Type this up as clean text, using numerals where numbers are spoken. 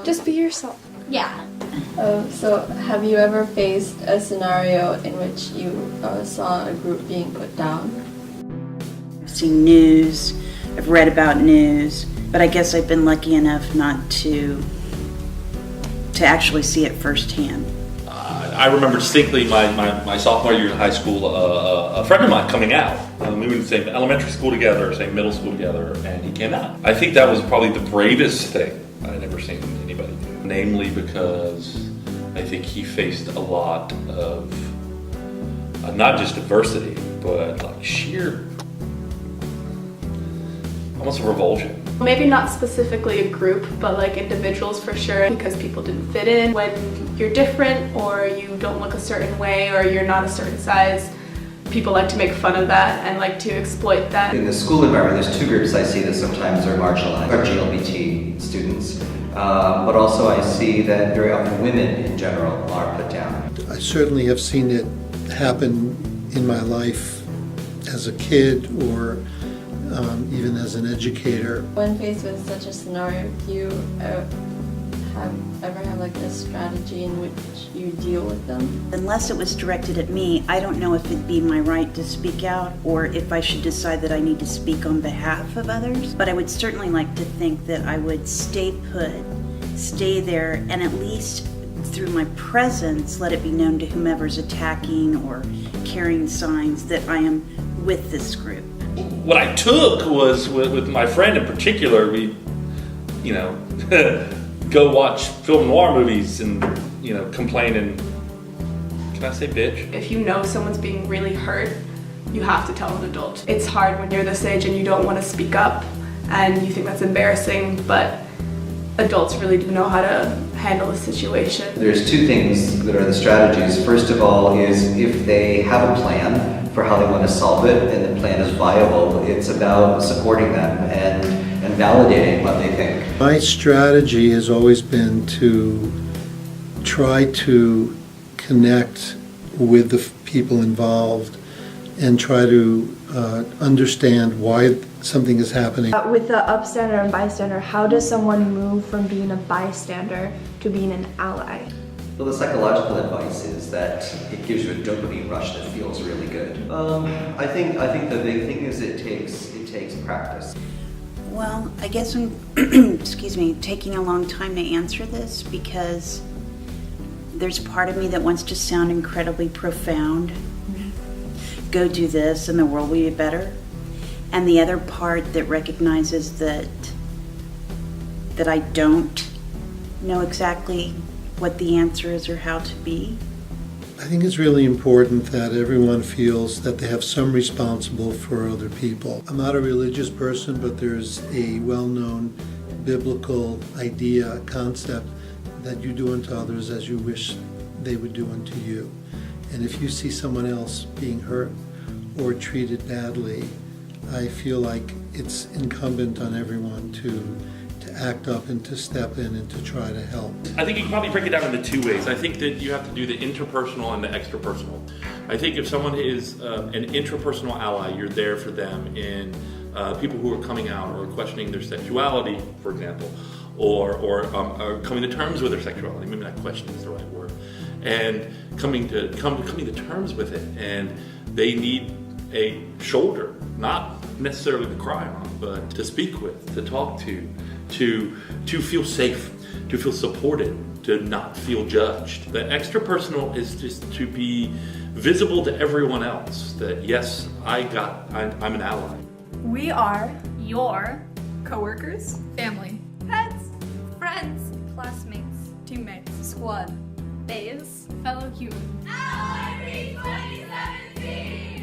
Just be yourself. Yeah. So have you ever faced a scenario in which you saw a group being put down? I've seen news, I've read about news, but I guess I've been lucky enough not to actually see it firsthand. I remember distinctly my sophomore year in high school, a friend of mine coming out. We were in the same elementary school together, same middle school together, and he came out. I think that was probably the bravest thing I'd ever seen anybody do. Namely because I think he faced a lot of not just adversity, but like sheer, almost a revulsion. Maybe not specifically a group, but like individuals for sure, because people didn't fit in. When you're different or you don't look a certain way or you're not a certain size, people like to make fun of that and like to exploit that. In the school environment, there's two groups I see that sometimes are marginalized. Are GLBT students, but also I see that very often women in general are put down. I certainly have seen it happen in my life as a kid or even as an educator. When faced with such a scenario, do you ever have like a strategy in which you deal with them? Unless it was directed at me, I don't know if it'd be my right to speak out or if I should decide that I need to speak on behalf of others. But I would certainly like to think that I would stay put, stay there, and at least through my presence let it be known to whomever's attacking or carrying signs that I am with this group. What I took was, with my friend in particular, we, go watch film noir movies and, complain and, can I say bitch? If you know someone's being really hurt, you have to tell an adult. It's hard when you're this age and you don't want to speak up and you think that's embarrassing, but adults really do know how to handle the situation. There's two things that are the strategies. First of all is if they have a plan for how they want to solve it and the plan is viable, it's about supporting them and validating what they think. My strategy has always been to try to connect with the people involved and try to understand why something is happening. With the upstander and bystander, how does someone move from being a bystander to being an ally? Well, the psychological advice is that it gives you a dopamine rush that feels really good. I think the big thing is it takes practice. Well, I guess I'm, excuse me, taking a long time to answer this because there's a part of me that wants to sound incredibly profound. Go do this and the world will be better. And the other part that recognizes that I don't know exactly what the answer is or how to be. I think it's really important that everyone feels that they have some responsibility for other people. I'm not a religious person, but there's a well-known biblical idea, concept, that you do unto others as you wish they would do unto you. And if you see someone else being hurt or treated badly, I feel like it's incumbent on everyone to act up and to step in and to try to help. I think you can probably break it down into two ways. I think that you have to do the interpersonal and the extrapersonal. I think if someone is an interpersonal ally, you're there for them in people who are coming out or questioning their sexuality, for example, or coming to terms with their sexuality. Maybe not questioning is the right word. And coming to terms with it. And they need a shoulder, not necessarily to cry on, but to speak with, to talk to feel safe, to feel supported, to not feel judged. The extrapersonal is just to be visible to everyone else that yes, I'm an ally. We are your coworkers, family, pets, friends, Classmates. teammates, squad, Bays. fellow humans. Ally 2017!